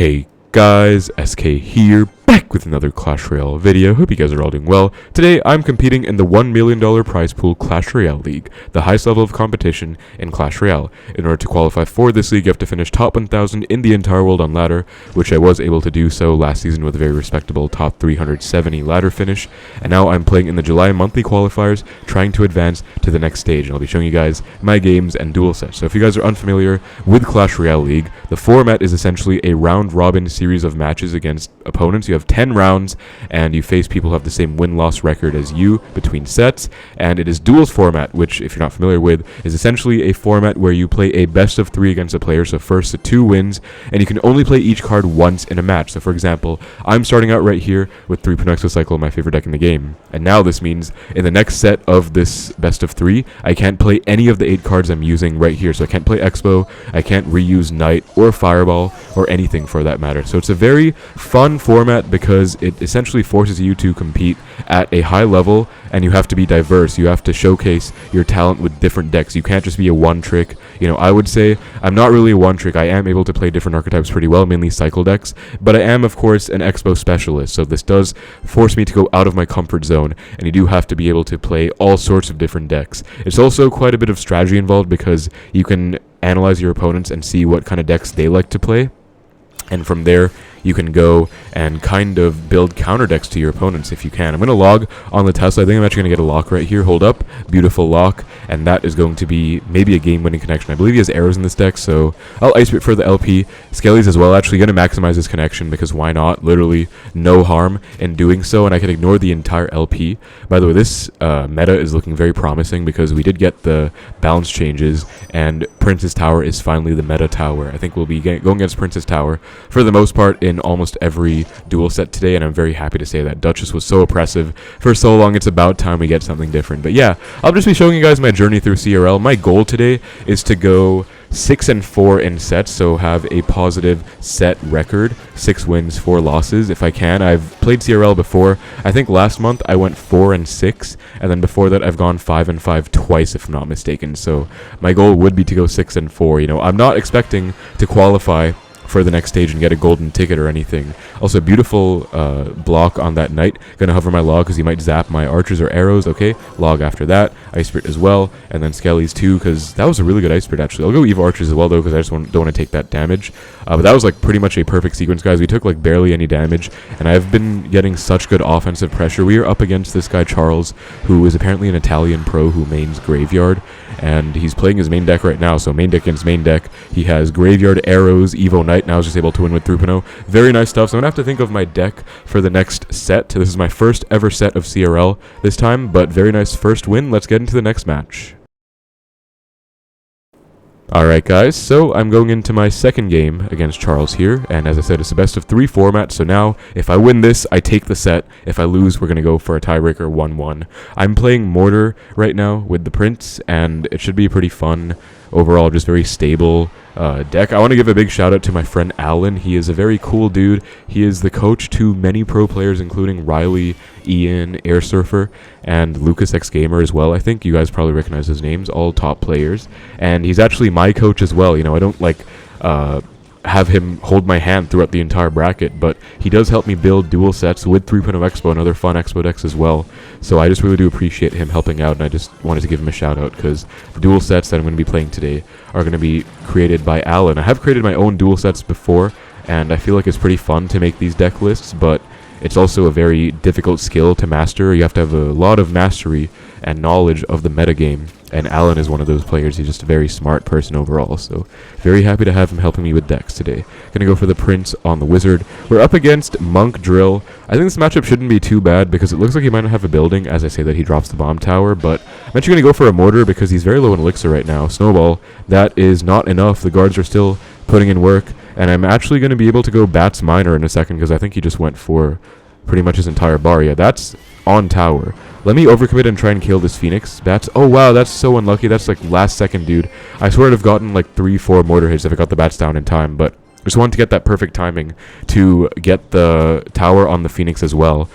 Hey guys, SK here, back with another Clash Royale video. Hope you guys are all doing well. Today I'm competing in the $1 million prize pool Clash Royale League, the highest level of competition in Clash Royale. In order to qualify for this league, you have to finish top 1000 in the entire world on ladder, which I was able to do so last season with a very respectable top 370 ladder finish. And now I'm playing in the July monthly qualifiers, trying to advance to the next stage. And I'll be showing you guys my games and duel sets. So if you guys are unfamiliar with Clash Royale League, the format is essentially a round-robin series of matches against opponents. You have 10 rounds, and you face people who have the same win-loss record as you between sets, and it is duels format, which, if you're not familiar with, is essentially a format where you play a best of 3 against a player, so first to 2 wins, and you can only play each card once in a match. So for example, I'm starting out right here with 3.0 Xbow Cycle, my favorite deck in the game, and now this means in the next set of this best of 3, I can't play any of the 8 cards I'm using right here. So I can't play Xbow, I can't reuse Knight or Fireball or anything for that matter. So it's a very fun format because it essentially forces you to compete at a high level, and you have to be diverse. You have to showcase your talent with different decks. You can't just be a one-trick. You know, I would say I'm not really a one-trick. I am able to play different archetypes pretty well, mainly cycle decks, but I am, of course, an Xbow specialist, so this does force me to go out of my comfort zone, and you do have to be able to play all sorts of different decks. It's also quite a bit of strategy involved because you can analyze your opponents and see what kind of decks they like to play, and from there you can go and kind of build counter decks to your opponents if you can. I'm going to log on the Tesla. I think I'm actually going to get a lock right here. Hold up. Beautiful lock. And that is going to be maybe a game-winning connection. I believe he has arrows in this deck, so I'll ice it for the LP. Skelly's as well. Actually going to maximize this connection because why not? Literally no harm in doing so, and I can ignore the entire LP. By the way, this meta is looking very promising because we did get the balance changes, and Princess Tower is finally the meta tower. I think we'll be going against Princess Tower for the most part in almost every duel set today, and I'm very happy to say that. Duchess was so oppressive for so long, it's about time we get something different. But yeah, I'll just be showing you guys my journey through CRL. My goal today is to go 6-4 in sets, so have a positive set record, 6 wins, 4 losses if I can. I've played CRL before. I think last month I went 4-6, and then before that I've gone 5-5 twice if I'm not mistaken. So my goal would be to go 6-4. You know, I'm not expecting to qualify for the next stage and get a golden ticket or anything. Also, beautiful block on that knight. Gonna hover my log because he might zap my archers or arrows. Okay, log after that. Ice Spirit as well, and then Skelly's too, because that was a really good Ice Spirit actually. I'll go Eve Archers as well though, because I just don't want to take that damage. But that was like pretty much a perfect sequence, guys. We took like barely any damage, and I've been getting such good offensive pressure. We are up against this guy Charles, who is apparently an Italian pro who mains Graveyard, and he's playing his main deck right now. So main deck against main deck. He has Graveyard, Arrows, Evo Knight. Now I was just able to win with 3.0. Very nice stuff. So I'm going to have to think of my deck for the next set. This is my first ever set of CRL this time, but very nice first win. Let's get into the next match. Alright guys, so I'm going into my second game against Charles here, and as I said, it's a best of 3 format, so now if I win this, I take the set. If I lose, we're going to go for a tiebreaker 1-1. I'm playing Mortar right now with the Prince, and it should be pretty fun. Overall, just very stable deck. I want to give a big shout out to my friend Alan. He is a very cool dude. He is the coach to many pro players, including Riley, Ian, Air Surfer, and Lucas X Gamer as well. I think you guys probably recognize his names, all top players. And he's actually my coach as well. You know, I don't like have him hold my hand throughout the entire bracket, but he does help me build duel sets with 3.0 Xbow and other fun Xbow decks as well. So I just really do appreciate him helping out, and I just wanted to give him a shout out because the duel sets that I'm going to be playing today are going to be created by Alan. I have created my own duel sets before, and I feel like it's pretty fun to make these deck lists, but it's also a very difficult skill to master. You have to have a lot of mastery and knowledge of the metagame, and Alan is one of those players. He's just a very smart person overall, so very happy to have him helping me with decks today. Gonna go for the Prince on the Wizard. We're up against Monk Drill. I think this matchup shouldn't be too bad because it looks like he might not have a building, as I say that he drops the bomb tower, but I'm actually gonna go for a Mortar because he's very low in elixir right now. Snowball, that is not enough. The guards are still putting in work, and I'm actually gonna be able to go Bats Miner in a second because I think he just went for pretty much his entire bar. Yeah, that's on tower. Let me overcommit and try and kill this Phoenix. Bats. Oh wow, that's so unlucky. That's like last second, dude. I swear I'd have gotten like 3-4 mortar hits if I got the bats down in time, but Just wanted to get that perfect timing to get the tower on the Phoenix as well.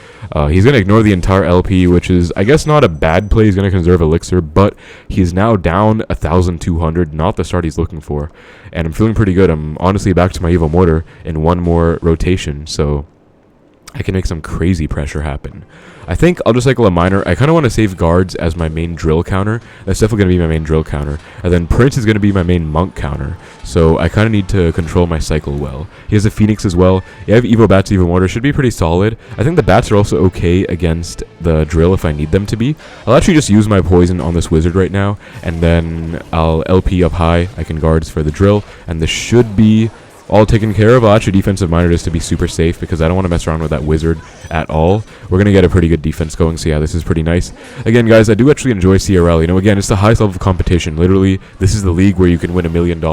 He's going to ignore the entire LP, which is, I guess, not a bad play. He's going to conserve Elixir, but he's now down 1,200, not the start he's looking for. And I'm feeling pretty good. I'm honestly back to my Evo Mortar in one more rotation, so I can make some crazy pressure happen. I think I'll just cycle a miner. I kind of want to save guards as my main drill counter. That's definitely going to be my main drill counter. And then Prince is going to be my main monk counter. So I kind of need to control my cycle well. He has a Phoenix as well. You have Evo Bats, Evo Mortar. Should be pretty solid. I think the Bats are also okay against the drill if I need them to be. I'll actually just use my poison on this wizard right now. And then I'll LP up high. I can guards for the drill. And this should be all taken care of. I'll actually defensive miner just to be super safe because I don't want to mess around with that wizard at all. We're going to get a pretty good defense going, so yeah, this is pretty nice. Again, guys, I do actually enjoy CRL. You know, again, it's the highest level of competition. Literally, this is the league where you can win $1 million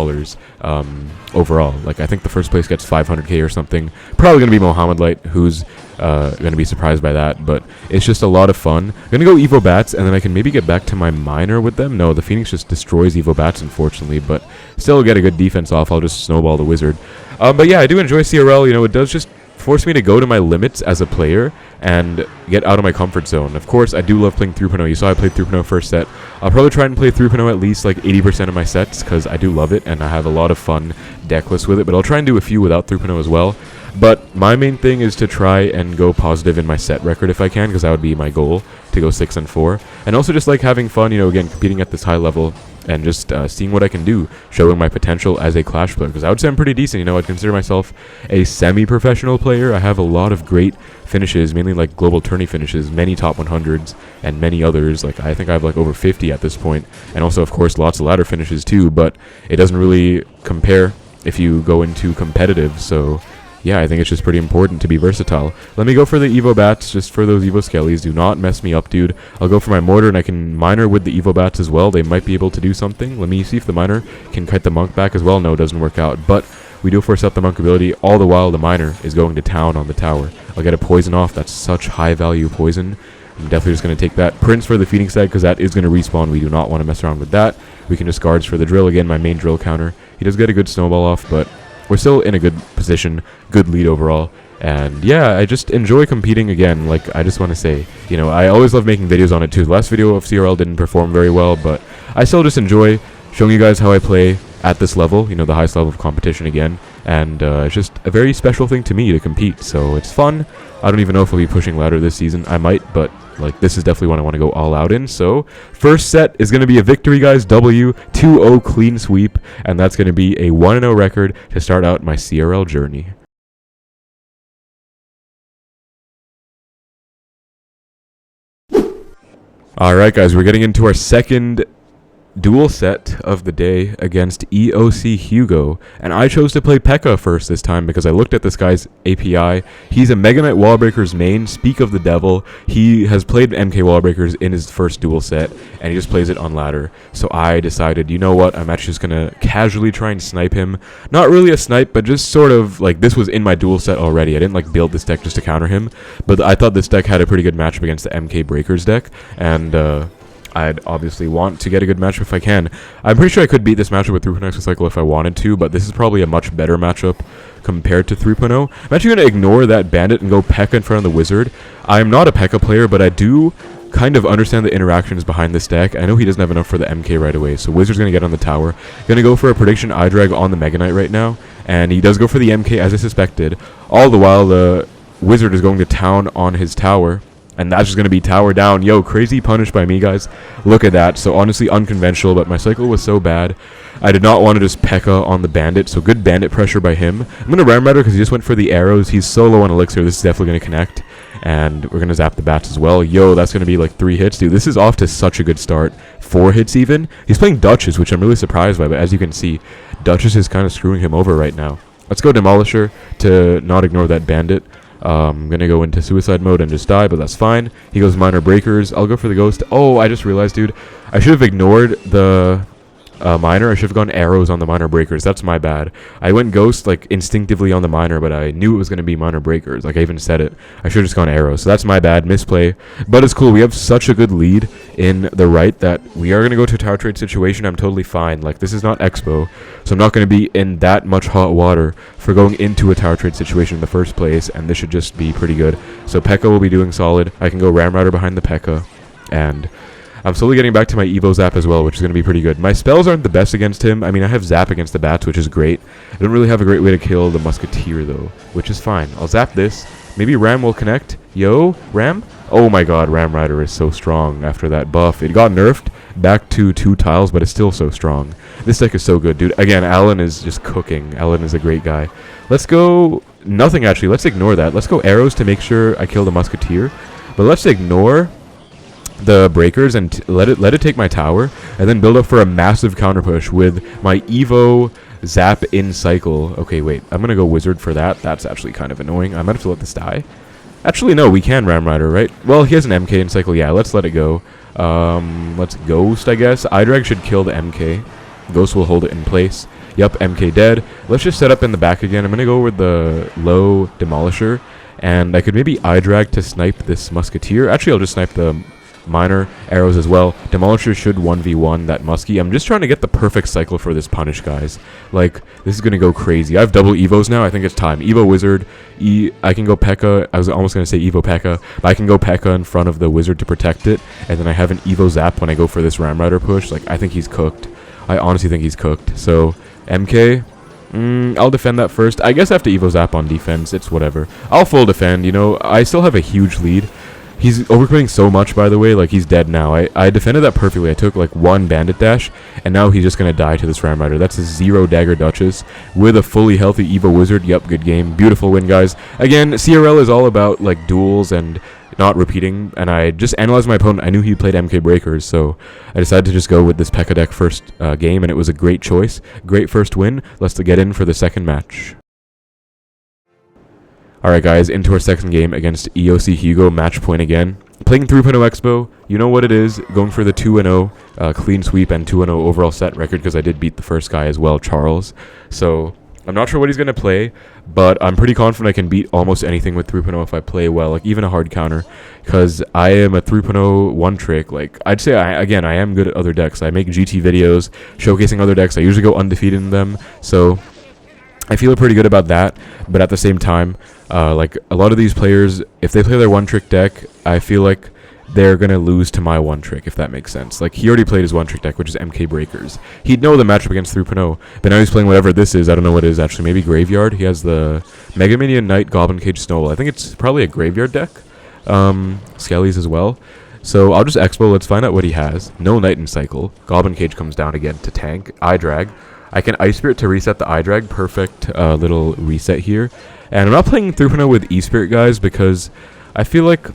overall. Like, I think the first place gets 500k or something. Probably going to be Mohammed Light, who's going to be surprised by that, but it's just a lot of fun. I'm going to go Evo Bats, and then I can maybe get back to my miner with them. No, the Phoenix just destroys Evo Bats, unfortunately, but still get a good defense off. I'll just snowball the wizard. But yeah, I do enjoy CRL. You know, it does just force me to go to my limits as a player and get out of my comfort zone. Of course, I do love playing 3.0. You saw I played 3.0 first set. I'll probably try and play 3.0 at least like 80% of my sets because I do love it and I have a lot of fun deck lists with it, but I'll try and do a few without 3.0 as well. But my main thing is to try and go positive in my set record if I can, because that would be my goal, to go 6-4. And also just like having fun, you know, again, competing at this high level and just seeing what I can do, showing my potential as a Clash player, because I would say I'm pretty decent. You know, I'd consider myself a semi-professional player. I have a lot of great finishes, mainly like global tourney finishes, many top 100s, and many others. Like, I think I have like over 50 at this point, and also, of course, lots of ladder finishes too, but it doesn't really compare if you go into competitive, so yeah, I think it's just pretty important to be versatile. Let me go for the Evo Bats, just for those Evo Skellies. Do not mess me up, dude. I'll go for my Mortar, and I can miner with the Evo Bats as well. They might be able to do something. Let me see if the miner can kite the monk back as well. No, it doesn't work out. But we do force out the monk ability. All the while, the miner is going to town on the tower. I'll get a poison off. That's such high-value poison. I'm definitely just going to take that. Prince for the Phoenix side, because that is going to respawn. We do not want to mess around with that. We can just guards for the drill. Again, my main drill counter. He does get a good snowball off, but we're still in a good position, good lead overall, and yeah, I just enjoy competing again. Like, I just want to say, you know, I always love making videos on it too. The last video of CRL didn't perform very well, but I still just enjoy showing you guys how I play at this level, you know, the highest level of competition again, and it's just a very special thing to me to compete, so it's fun. I don't even know if I'll be pushing ladder this season. I might, but like, this is definitely one I want to go all out in. So first set is going to be a victory, guys. 2-0 clean sweep, and that's going to be a 1-0 record to start out my CRL journey. Alright, guys, we're getting into our second duel set of the day against EOC Hugo, and I chose to play P.E.K.K.A first this time because I looked at this guy's API. He's a Mega Knight Wallbreakers main, speak of the devil. He has played MK Wallbreakers in his first duel set, and he just plays it on ladder. So I decided, you know what, I'm actually just gonna casually try and snipe him. Not really a snipe, but just sort of like, this was in my duel set already. I didn't like build this deck just to counter him, but I thought this deck had a pretty good matchup against the MK Breakers deck, and I'd obviously want to get a good matchup if I can. I'm pretty sure I could beat this matchup with 3.0 Xbow Cycle if I wanted to, but this is probably a much better matchup compared to 3.0. I'm actually going to ignore that bandit and go P.E.K.K.A in front of the wizard. I'm not a P.E.K.K.A player, but I do kind of understand the interactions behind this deck. I know he doesn't have enough for the MK right away, so wizard's going to get on the tower. Going to go for a prediction eye drag on the Mega Knight right now, and he does go for the MK as I suspected. All the while, the wizard is going to town on his tower. And that's just going to be tower down. Yo, crazy punish by me, guys. Look at that. So honestly, unconventional, but my cycle was so bad. I did not want to just P.E.K.K.A on the bandit, so good bandit pressure by him. I'm going to Ram Rider because he just went for the arrows. He's so low on elixir. This is definitely going to connect. And we're going to zap the bats as well. Yo, that's going to be like 3 hits. Dude, this is off to such a good start. 4 hits even. He's playing Duchess, which I'm really surprised by, but as you can see, Duchess is kind of screwing him over right now. Let's go Demolisher to not ignore that bandit. I'm gonna go into suicide mode and just die, but that's fine. He goes minor breakers. I'll go for the ghost. Oh, I just realized, dude, I should have ignored the miner. I should have gone arrows on the miner breakers. That's my bad. I went ghost like instinctively on the miner, but I knew it was going to be miner breakers. Like I even said it. I should have just gone arrows. So that's my bad misplay. But it's cool. We have such a good lead in the right that we are going to go to a tower trade situation. I'm totally fine. Like this is not Xbow, so I'm not going to be in that much hot water for going into a tower trade situation in the first place, and this should just be pretty good. So P.E.K.K.A will be doing solid. I can go Ram Rider behind the P.E.K.K.A, and I'm slowly getting back to my Evo Zap as well, which is going to be pretty good. My spells aren't the best against him. I mean, I have Zap against the bats, which is great. I don't really have a great way to kill the Musketeer, though, which is fine. I'll Zap this. Maybe Ram will connect. Yo, Ram? Oh my god, Ram Rider is so strong after that buff. It got nerfed back to 2 tiles, but it's still so strong. This deck is so good, dude. Again, Alan is just cooking. Alan is a great guy. Let's go... Nothing, actually. Let's ignore that. Let's go arrows to make sure I kill the Musketeer. But let's ignore the breakers and let it take my tower, and then build up for a massive counter push with my Evo Zap in cycle. Okay, wait. I'm going to go wizard for that. That's actually kind of annoying. I might have to let this die. Actually, no, we can Ram Rider, right? Well, he has an MK in cycle. Yeah, let's let it go. Let's Ghost, I guess. iDrag should kill the MK. Ghost will hold it in place. Yep, MK dead. Let's just set up in the back again. I'm going to go with the low Demolisher, and I could maybe iDrag to snipe this Musketeer. Actually, I'll just snipe the miner arrows as well. Demolisher should 1v1 that Muskie. I'm just trying to get the perfect cycle for this punish, guys. Like, this is going to go crazy. I have double Evos now. I think it's time. Evo Wizard. I can go P.E.K.K.A. I was almost going to say Evo P.E.K.K.A. But I can go P.E.K.K.A. in front of the Wizard to protect it. And then I have an Evo Zap when I go for this Ram Rider push. Like, I think he's cooked. I honestly think he's cooked. So, MK... I'll defend that first. I guess I have to Evo Zap on defense. It's whatever. I'll full defend. You know, I still have a huge lead. He's overcommitting so much, by the way. Like, he's dead now. I defended that perfectly. I took, like, 1 Bandit Dash, and now he's just going to die to this Ram Rider. That's a 0 Dagger Duchess with a fully healthy Evo Wizard. Yep, good game. Beautiful win, guys. Again, CRL is all about, like, duels and not repeating, and I just analyzed my opponent. I knew he played MK Breakers, so I decided to just go with this P.E.K.K.A deck first game, and it was a great choice. Great first win. Let's get in for the second match. Alright guys, into our second game against EOC Hugo, match point again. Playing 3.0 Xbow, you know what it is, going for the 2-0 clean sweep and 2-0 overall set record, because I did beat the first guy as well, Charles. So, I'm not sure what he's going to play, but I'm pretty confident I can beat almost anything with 3.0 if I play well, like even a hard counter, because I am a 3.0 one-trick. Like, I'd say, I am good at other decks. I make GT videos showcasing other decks. I usually go undefeated in them, so I feel pretty good about that, but at the same time, like, a lot of these players, if they play their one-trick deck, I feel like they're going to lose to my one-trick, if that makes sense. Like, he already played his one-trick deck, which is MK Breakers. He'd know the matchup against 3.0, but now he's playing whatever this is. I don't know what it is, actually. Maybe Graveyard? He has the Mega Minion Knight, Goblin Cage, Snowball. I think it's probably a Graveyard deck. Skellies as well. So, I'll just Expo. Let's find out what he has. No Knight in cycle. Goblin Cage comes down again to tank. iDrag. I can Ice Spirit to reset the iDrag. Perfect little reset here. And I'm not playing 3.0 with E-Spirit, guys, because I feel like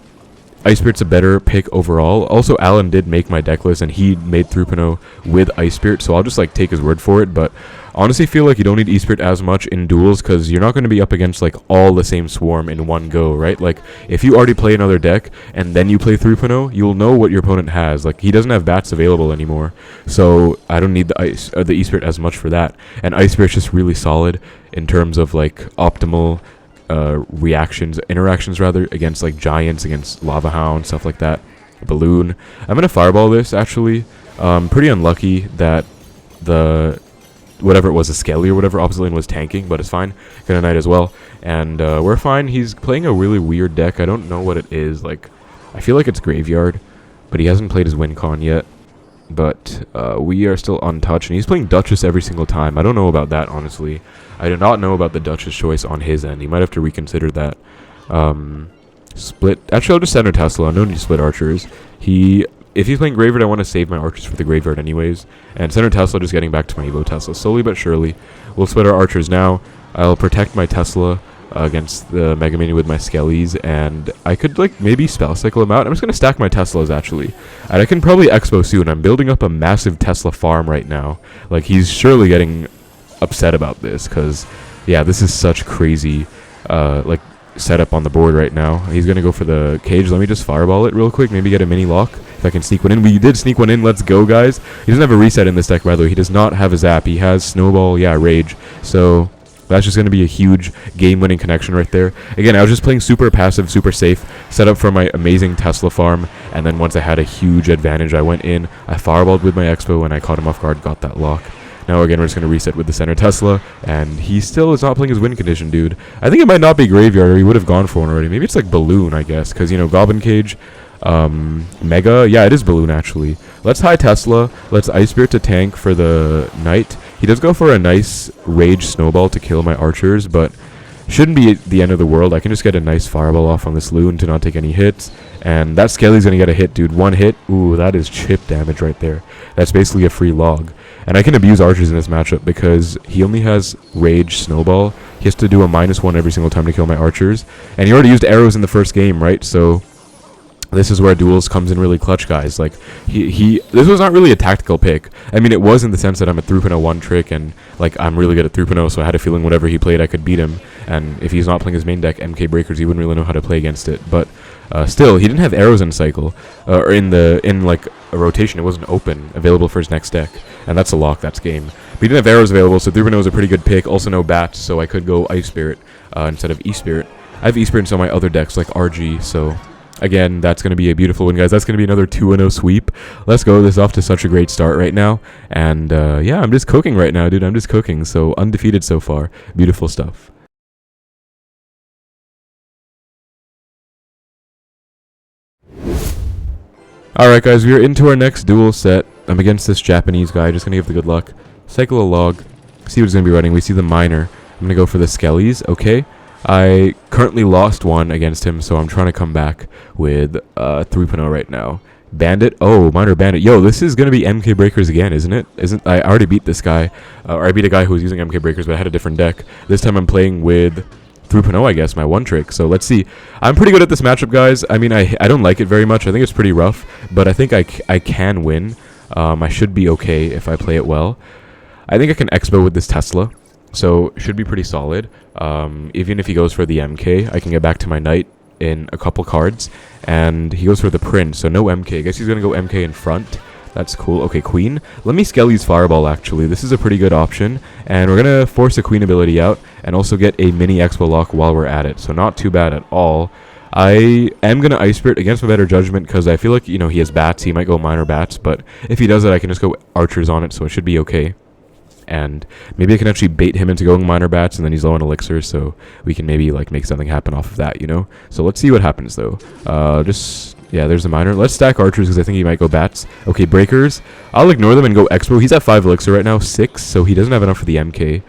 Ice Spirit's a better pick overall. Also, Alan did make my deck list, and he made 3.0 with Ice Spirit, so I'll just, like, take his word for it. But honestly, feel like you don't need E-Spirit as much in duels, because you're not going to be up against, like, all the same swarm in one go, right? Like, if you already play another deck, and then you play 3.0, you'll know what your opponent has. Like, he doesn't have bats available anymore, so I don't need the E-Spirit as much for that. And Ice Spirit's just really solid in terms of, like, optimal interactions rather, against, like, giants, against Lava Hound, stuff like that. Balloon. I'm going to Fireball this, actually. Pretty unlucky that the whatever it was, a Skelly or whatever, opposite lane was tanking, but it's fine. Got a Knight as well, and we're fine. He's playing a really weird deck. I don't know what it is. Like, I feel like it's Graveyard, but he hasn't played his win con yet. But we are still untouched, and he's playing Duchess every single time. I don't know about that, honestly. I do not know about the Duchess choice on his end. He might have to reconsider that. Split. Actually, I'll just center Tesla. No need to split archers. If he's playing Graveyard, I want to save my archers for the Graveyard anyways. And center Tesla, just getting back to my Evo Tesla. Slowly but surely. We'll split our archers now. I'll protect my Tesla against the Mega Minion with my Skellies. And I could, like, maybe spell cycle him out. I'm just going to stack my Teslas, actually. And I can probably Expo soon. I'm building up a massive Tesla farm right now. Like, he's surely getting upset about this, because, yeah, this is such crazy, like, setup on the board right now. He's going to go for the cage. Let me just fireball it real quick. Maybe get a mini lock if I can sneak one in. We did sneak one in. Let's go, guys. He doesn't have a reset in this deck, by the way. He does not have a zap. He has snowball, yeah, rage. So that's just going to be a huge game-winning connection right there. Again, I was just playing super passive, super safe, set up for my amazing Tesla farm, and then once I had a huge advantage, I went in, I fireballed with my Xbow, and I caught him off guard, got that lock. Now again, we're just going to reset with the center Tesla, and he still is not playing his win condition, dude. I think it might not be Graveyard, or he would have gone for one already. Maybe it's like Balloon, I guess, because, you know, Goblin Cage, Mega, yeah, it is Balloon, actually. Let's high Tesla, let's Ice Spirit to tank for the Knight. He does go for a nice Rage Snowball to kill my archers, but shouldn't be the end of the world. I can just get a nice Fireball off on this Loon to not take any hits, and that Skelly's going to get a hit, dude. One hit, ooh, that is chip damage right there. That's basically a free log. And I can abuse archers in this matchup because he only has Rage Snowball. He has to do a -1 every single time to kill my archers. And he already used arrows in the first game, right? So this is where duels comes in really clutch, guys. Like, this was not really a tactical pick. I mean, it was in the sense that I'm a 3.0 one trick, and, like, I'm really good at 3.0, so I had a feeling whatever he played, I could beat him. And if he's not playing his main deck, MK Breakers, he wouldn't really know how to play against it. But still, he didn't have arrows in cycle, or in like a rotation. It wasn't open, available for his next deck, and that's a lock. That's game. But he didn't have arrows available, so 3.0 was a pretty good pick. Also, no bats, so I could go Ice Spirit instead of E Spirit. I have E Spirit in some of my other decks, like RG. So again, that's going to be a beautiful win, guys. That's going to be another 2-0 sweep. Let's go. This is off to such a great start right now, and yeah, I'm just cooking right now, dude. I'm just cooking. So undefeated so far. Beautiful stuff. Alright, guys, we are into our next duel set. I'm against this Japanese guy. Just going to give the good luck. Cycle a log. See what he's going to be running. We see the miner. I'm going to go for the Skellies. Okay. I currently lost one against him, so I'm trying to come back with 3.0 right now. Bandit. Oh, miner bandit. Yo, this is going to be MK Breakers again, isn't it? I already beat this guy. Or I beat a guy who was using MK Breakers, but I had a different deck. This time I'm playing with 3.0, I guess, my one trick. So let's see. I'm pretty good at this matchup, guys. I mean, I don't like it very much. I think it's pretty rough, but I think I can win. I should be okay if I play it well. I think I can Xbow with this Tesla, so it should be pretty solid. Even if he goes for the MK, I can get back to my Knight in a couple cards, and he goes for the Prince, so no MK. I guess he's going to go MK in front. That's cool. Okay, Queen. Let me Skelly's Fireball, actually. This is a pretty good option. And we're going to force a Queen ability out and also get a mini Expo lock while we're at it. So not too bad at all. I am going to Ice Spirit against my better judgment because I feel like, you know, he has bats. He might go minor bats. But if he does that, I can just go archers on it. So it should be okay. And maybe I can actually bait him into going minor bats, and then he's low on elixir, so we can maybe like make something happen off of that, you know? So let's see what happens, though. Yeah, there's the miner. Let's stack archers because I think he might go bats. Okay, breakers. I'll ignore them and go Expo. He's at 5 elixir right now, 6, so he doesn't have enough for the MK.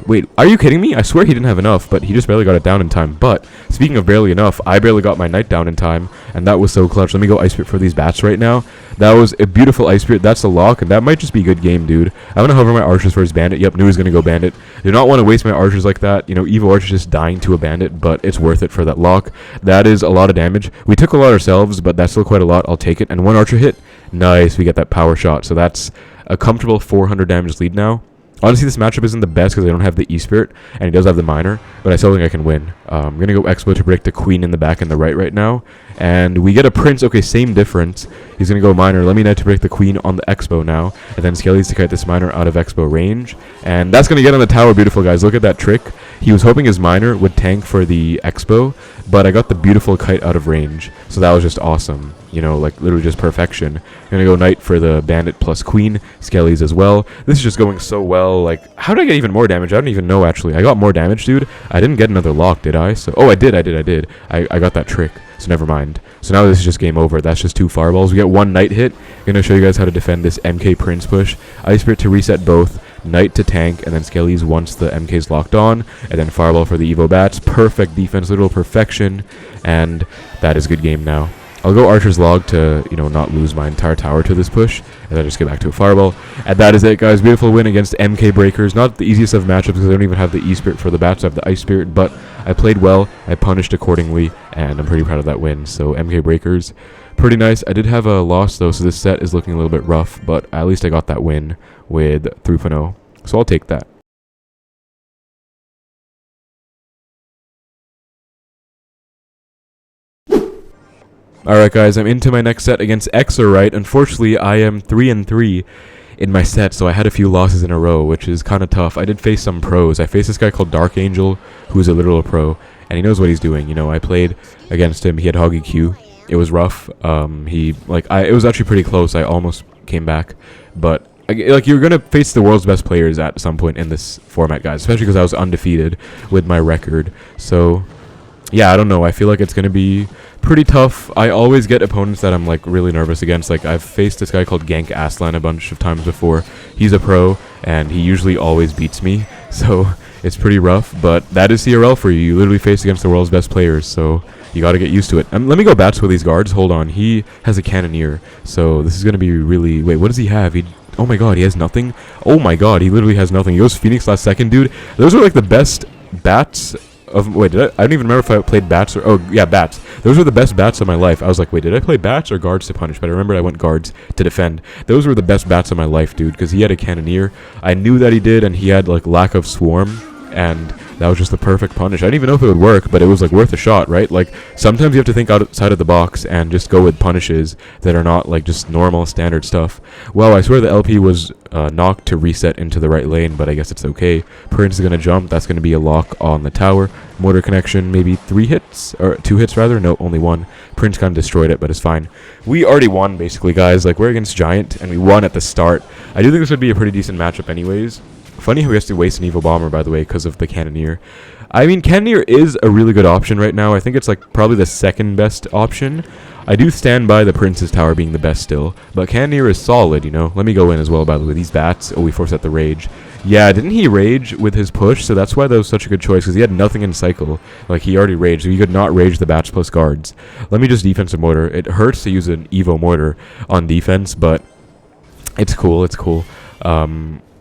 Wait, are you kidding me? I swear he didn't have enough, but he just barely got it down in time. But speaking of barely enough, I barely got my Knight down in time, and that was so clutch. Let me go Ice Spirit for these bats right now. That was a beautiful Ice Spirit. That's a lock, and that might just be a good game, dude. I'm going to hover my archers for his bandit. Yep, knew he was going to go bandit. Do not want to waste my archers like that. You know, Evo archers just dying to a bandit, but it's worth it for that lock. That is a lot of damage. We took a lot ourselves, but that's still quite a lot. I'll take it. And one archer hit. Nice. We get that power shot. So that's a comfortable 400 damage lead now. Honestly, this matchup isn't the best because I don't have the E-Spirit, and he does have the Miner, but I still think I can win. I'm going to go Expo to break the Queen in the back and the right now, and we get a Prince. Okay, same difference. He's going to go Miner. Let me Knight to break the Queen on the Expo now, and then Skelly's to kite this Miner out of Expo range, and that's going to get on the tower. Beautiful, guys. Look at that trick. He was hoping his Miner would tank for the Expo, but I got the beautiful kite out of range, so that was just awesome. You know, like literally just perfection. I'm gonna go Knight for the Bandit plus Queen, Skelly's as well. This is just going so well. Like, how did I get even more damage? I don't even know, actually. I got more damage, dude. I didn't get another lock, did I? So, oh, I did. I got that trick, so never mind. So now this is just game over. That's just 2 fireballs. We get 1 Knight hit. I'm gonna show you guys how to defend this MK Prince push. Ice Spirit to reset both. Knight to tank, and then Skelly's once the MK's locked on, and then Fireball for the Evo Bats. Perfect defense, literal perfection, and that is a good game now. I'll go Archer's Log to, you know, not lose my entire tower to this push, and then just get back to a Fireball. And that is it, guys. Beautiful win against MK Breakers. Not the easiest of matchups because I don't even have the E-Spirit for the bats. I have the Ice Spirit, but I played well. I punished accordingly, and I'm pretty proud of that win. So MK Breakers, pretty nice. I did have a loss, though, so this set is looking a little bit rough, but at least I got that win with 3.0. So I'll take that. Alright guys, I'm into my next set against Xbow. Unfortunately, I am 3-3 in my set, so I had a few losses in a row, which is kind of tough. I did face some pros. I faced this guy called Dark Angel, who's a literal pro, and he knows what he's doing. You know, I played against him. He had Hoggy Q. It was rough. It was actually pretty close. I almost came back, but you're gonna face the world's best players at some point in this format, guys, especially because I was undefeated with my record. So yeah, I don't know. I feel like it's gonna be pretty tough. I always get opponents that I'm like really nervous against. Like I've faced this guy called Gank Aslan a bunch of times before. He's a pro and he usually always beats me, so it's pretty rough. But that is CRL for you. You literally face against the world's best players, so you got to get used to it. Let me go bats with these guards. Hold on. He has a cannoneer, so this is gonna be really. Wait, what does he have? Oh my god, he has nothing. Oh my god, he literally has nothing. He goes Phoenix last second, dude. Those were like the best bats of. Wait, I don't even remember if I played bats or. Oh yeah, bats. Those were the best bats of my life. I was like, wait, did I play bats or guards to punish? But I remember I went guards to defend. Those were the best bats of my life, dude, because he had a cannoneer. I knew that he did, and he had like lack of swarm, and that was just the perfect punish. I didn't even know if it would work, but it was like worth a shot, right? Like sometimes you have to think outside of the box and just go with punishes that are not like just normal standard stuff. Well, I swear the LP was knocked to reset into the right lane, but I guess it's okay. Prince is gonna jump. That's gonna be a lock on the tower. Mortar connection, maybe 3 hits or 2 hits rather. No, only 1. Prince kind of destroyed it, but it's fine. We already won basically, guys. Like we're against Giant, and we won at the start. I do think this would be a pretty decent matchup, anyways. Funny how he has to waste an Evo Bomber, by the way, because of the Cannoneer. I mean, Cannoneer is a really good option right now. I think it's like probably the second best option. I do stand by the Prince's Tower being the best still, but Cannoneer is solid, you know. Let me go in as well, by the way. These bats. Oh, we forced out the rage. Yeah, didn't he rage with his push? So that's why that was such a good choice, because he had nothing in cycle. Like, he already raged, so he could not rage the bats plus guards. Let me just defensive mortar. It hurts to use an Evo mortar on defense, but it's cool. It's cool.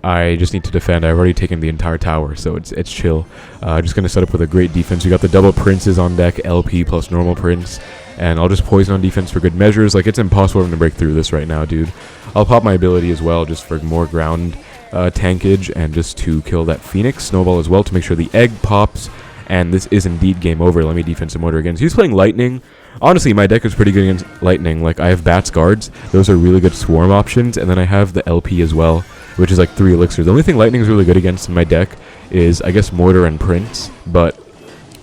I just need to defend. I've already taken the entire tower, so it's chill. Just going to set up with a great defense. We got the double Princes on deck, LP plus normal Prince, and I'll just poison on defense for good measures. Like, it's impossible for him to break through this right now, dude. I'll pop my ability as well just for more ground tankage and just to kill that Phoenix. Snowball as well to make sure the egg pops, and this is indeed game over. Let me defensive mortar again. So he's playing Lightning. Honestly, my deck is pretty good against Lightning. Like, I have Bats guards. Those are really good swarm options, and then I have the LP as well, which is like 3 elixirs. The only thing Lightning is really good against in my deck is, I guess, Mortar and Prince, but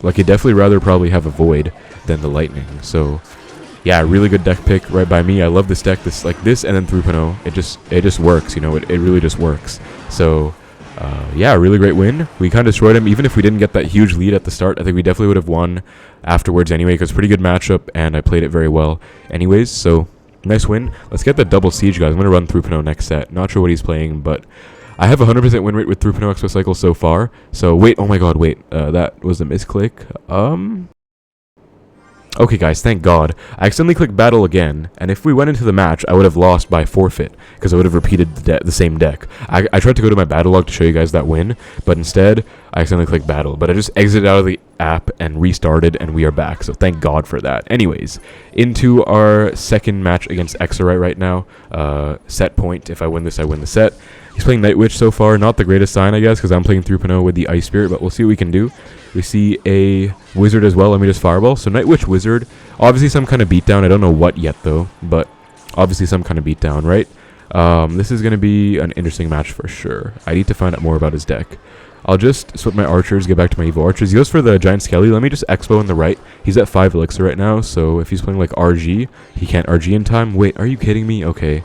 like you'd definitely rather probably have a Void than the Lightning. So yeah, really good deck pick right by me. I love this deck. This and then 3.0. It just works, you know. It really just works. So yeah, really great win. We kind of destroyed him. Even if we didn't get that huge lead at the start, I think we definitely would have won afterwards anyway, because pretty good matchup and I played it very well anyways. So nice win. Let's get the double siege, guys. I'm going to run 3.0 next set. Not sure what he's playing, but I have 100% win rate with 3.0 Xbow Cycle so far. So wait, oh my god, wait. That was a misclick. Okay, guys, thank God. I accidentally clicked battle again, and if we went into the match, I would have lost by forfeit, because I would have repeated the same deck. I tried to go to my battle log to show you guys that win, but instead, I accidentally clicked battle. But I just exited out of the app and restarted, and we are back, so thank God for that. Anyways, into our second match against Xbow right now. Set point. If I win this, I win the set. He's playing Night Witch so far. Not the greatest sign, I guess, because I'm playing 3.0 with the Ice Spirit, but we'll see what we can do. We see a Wizard as well. Let me just Fireball. So Night Witch Wizard. Obviously some kind of beatdown. I don't know what yet, though, but obviously some kind of beatdown, right? This is going to be an interesting match for sure. I need to find out more about his deck. I'll just swap my archers, get back to my Evo archers. He goes for the Giant Skelly. Let me just Xbow on the right. He's at 5 elixir right now, so if he's playing like RG, he can't RG in time. Wait, are you kidding me? Okay.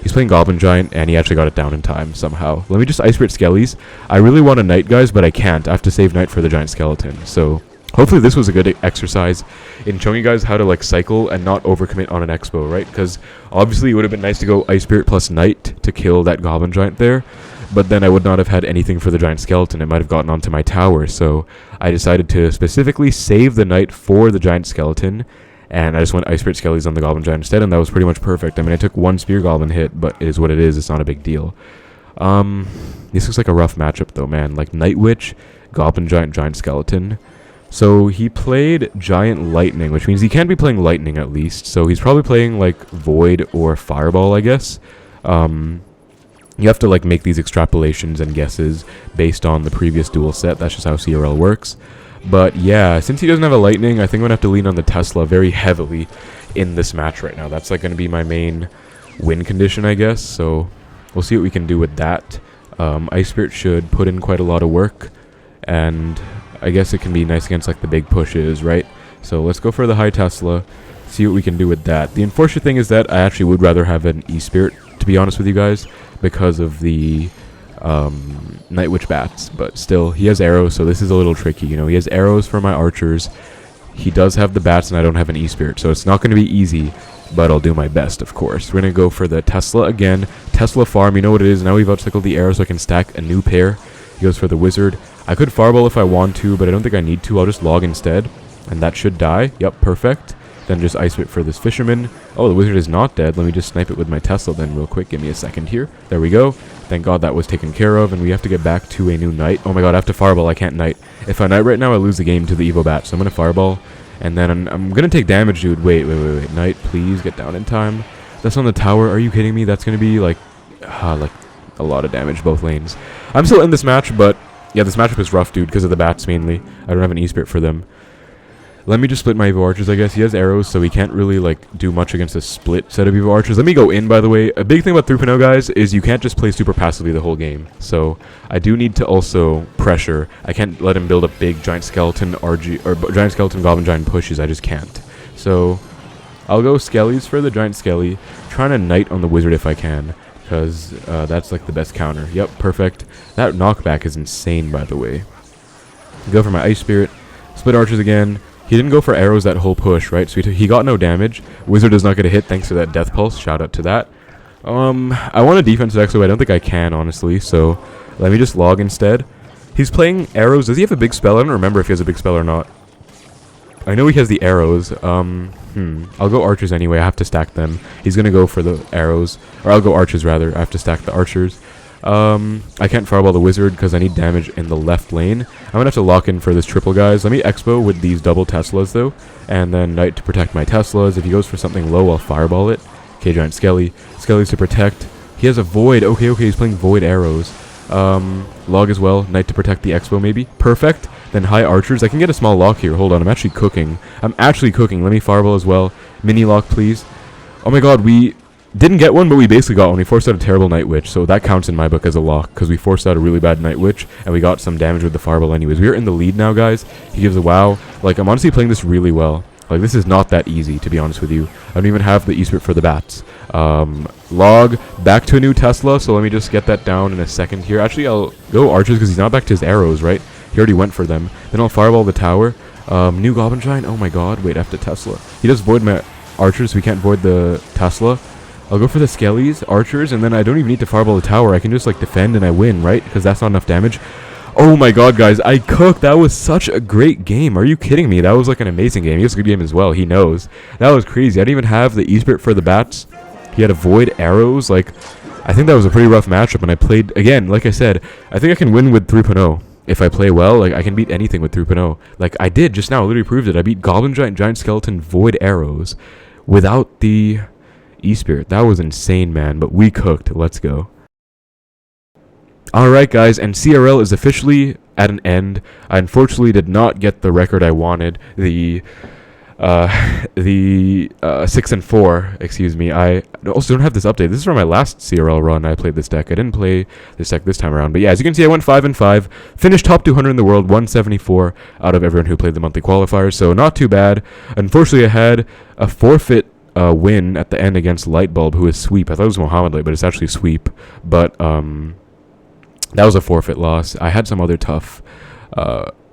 He's playing Goblin Giant, and he actually got it down in time somehow. Let me just Ice Spirit Skellies. I really want a Knight, guys, but I can't. I have to save Knight for the Giant Skeleton. So hopefully this was a good exercise in showing you guys how to like cycle and not overcommit on an Xbow, right? Because obviously it would have been nice to go Ice Spirit plus Knight to kill that Goblin Giant there, but then I would not have had anything for the Giant Skeleton. It might have gotten onto my tower, so I decided to specifically save the Knight for the Giant Skeleton, and I just went Ice Spirit Skellies on the Goblin Giant instead, and that was pretty much perfect. I mean, I took 1 Spear Goblin hit, but it is what it is. It's not a big deal. This looks like a rough matchup, though, man. Like, Night Witch, Goblin Giant, Giant Skeleton. So he played Giant Lightning, which means he can't be playing Lightning at least. So he's probably playing, like, Void or Fireball, I guess. You have to, like, make these extrapolations and guesses based on the previous duel set. That's just how CRL works. But yeah, since he doesn't have a Lightning, I think I'm going to have to lean on the Tesla very heavily in this match right now. That's like going to be my main win condition, I guess. So we'll see what we can do with that. Ice Spirit should put in quite a lot of work, and I guess it can be nice against like the big pushes, right? So let's go for the high Tesla, see what we can do with that. The unfortunate thing is that I actually would rather have an E-Spirit, to be honest with you guys, because of the Night Witch bats. But still, he has arrows, so this is a little tricky. You know, he has arrows for my archers. He does have the bats, and I don't have an E-Spirit, so it's not going to be easy, but I'll do my best, of course. We're going to go for the Tesla again. Tesla farm, you know what it is. Now we've outcycled the arrow so I can stack a new pair. He goes for the wizard. I could fireball if I want to, but I don't think I need to. I'll just log instead, and that should die. Yep, perfect. Then just ice it for this fisherman. Oh, the wizard is not dead. Let me just snipe it with my Tesla then real quick. Give me a second here. There we go. Thank God that was taken care of, and we have to get back to a new knight. Oh my God, I have to fireball. I can't knight. If I knight right now, I lose the game to the Evo bat. So I'm going to fireball, and then I'm going to take damage, dude. Wait. Knight, please get down in time. That's on the tower. Are you kidding me? That's going to be like a lot of damage both lanes. I'm still in this match, but yeah, this matchup is rough, dude, because of the bats mainly. I don't have an E-Spirit for them. Let me just split my Evo Archers, I guess. He has arrows, so he can't really, like, do much against a split set of Evo Archers. Let me go in, by the way. A big thing about 3.0, guys, is you can't just play super passively the whole game. So, I do need to also pressure. I can't let him build up big Giant Skeleton RG, or Giant Skeleton Goblin Giant pushes. I just can't. So, I'll go Skellies for the Giant Skelly. Trying to Knight on the Wizard if I can, because that's, like, the best counter. Yep, perfect. That knockback is insane, by the way. Go for my Ice Spirit. Split Archers again. He didn't go for arrows that whole push, right? So he got no damage. Wizard does not get a hit thanks to that Death Pulse. Shout out to that. I want a defensive Xbow. I don't think I can, honestly. So let me just log instead. He's playing arrows. Does he have a big spell? I don't remember if he has a big spell or not. I know he has the arrows. I'll go archers anyway. I have to stack them. He's going to go for the arrows. Or I'll go archers, rather. I have to stack the archers. I can't fireball the wizard because I need damage in the left lane. I'm gonna have to lock in for this triple, guys. Let me Xbow with these double Teslas though, and then Knight to protect my Teslas. If he goes for something low, I'll fireball it. Okay, Giant Skelly. Skelly's to protect. He has a void. Okay, he's playing void arrows. Log as well. Knight to protect the Xbow maybe. Perfect. Then high archers. I can get a small lock here. Hold on, I'm actually cooking. Let me fireball as well. Mini lock, please. Oh my God, we didn't get one, but we basically got one. We forced out a terrible Night Witch, so that counts in my book as a lock, because we forced out a really bad Night Witch, and we got some damage with the fireball anyways. We're in the lead now, guys. He gives a wow. Like, I'm honestly playing this really well. Like, this is not that easy, to be honest with you. I don't even have the E-Spirit for the bats. Log, back to a new Tesla, so let me just get that down in a second here. Actually, I'll go archers, because he's not back to his arrows, right? He already went for them. Then I'll fireball the tower. New Goblin Giant. Oh my God. Wait, I have to Tesla. He does void my archers, so we can't void the Tesla. I'll go for the Skellies, archers, and then I don't even need to fireball the tower. I can just, like, defend and I win, right? Because that's not enough damage. Oh my God, guys, I cooked. That was such a great game. Are you kidding me? That was, like, an amazing game. He has a good game as well. He knows. That was crazy. I didn't even have the E-Spirit for the bats. He had a void arrows. Like, I think that was a pretty rough matchup, and I played, again, like I said, I think I can win with 3.0. If I play well, like, I can beat anything with 3.0. Like, I did just now. I literally proved it. I beat Goblin Giant, Giant Skeleton, void arrows without the E-Spirit. That was insane, man, but we cooked. Let's go. Alright, guys, and CRL is officially at an end. I unfortunately did not get the record I wanted, the 6-4, excuse me. I also don't have this update. This is from my last CRL run. I played this deck. I didn't play this deck this time around, but yeah, as you can see, I went 5-5, finished top 200 in the world, 174 out of everyone who played the monthly qualifiers, so not too bad. Unfortunately, I had a forfeit win at the end against Lightbulb, who is sweep. I thought it was Mohammed Light, but it's actually sweep. But that was a forfeit loss. I had some other tough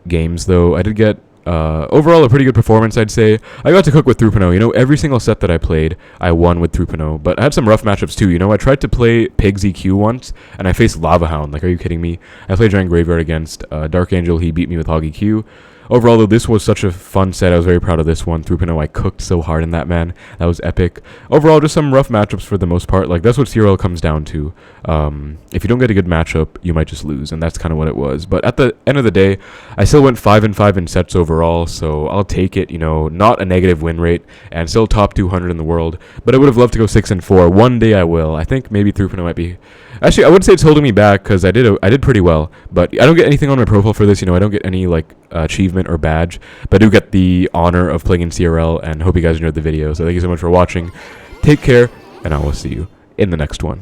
games, though. I did get overall a pretty good performance, I'd say. I got to cook with 3.0. You know, every single set that I played, I won with 3.0. But I had some rough matchups, too. You know, I tried to play Pig's EQ once, and I faced Lava Hound. Like, are you kidding me? I played Giant Graveyard against Dark Angel. He beat me with Hog EQ. Overall, though, this was such a fun set. I was very proud of this one. 3.0, I cooked so hard in that, man. That was epic. Overall, just some rough matchups for the most part. Like, that's what CRL comes down to. If you don't get a good matchup, you might just lose, and that's kind of what it was. But at the end of the day, I still went 5-5 in sets overall, so I'll take it. You know, not a negative win rate, and still top 200 in the world. But I would have loved to go 6-4. One day I will. I think maybe 3.0 might be... Actually, I wouldn't say it's holding me back, because I did pretty well. But I don't get anything on my profile for this. You know, I don't get any, like, achievement or badge, but I do get the honor of playing in CRL, and hope you guys enjoyed the video. So thank you so much for watching. Take care, and I will see you in the next one.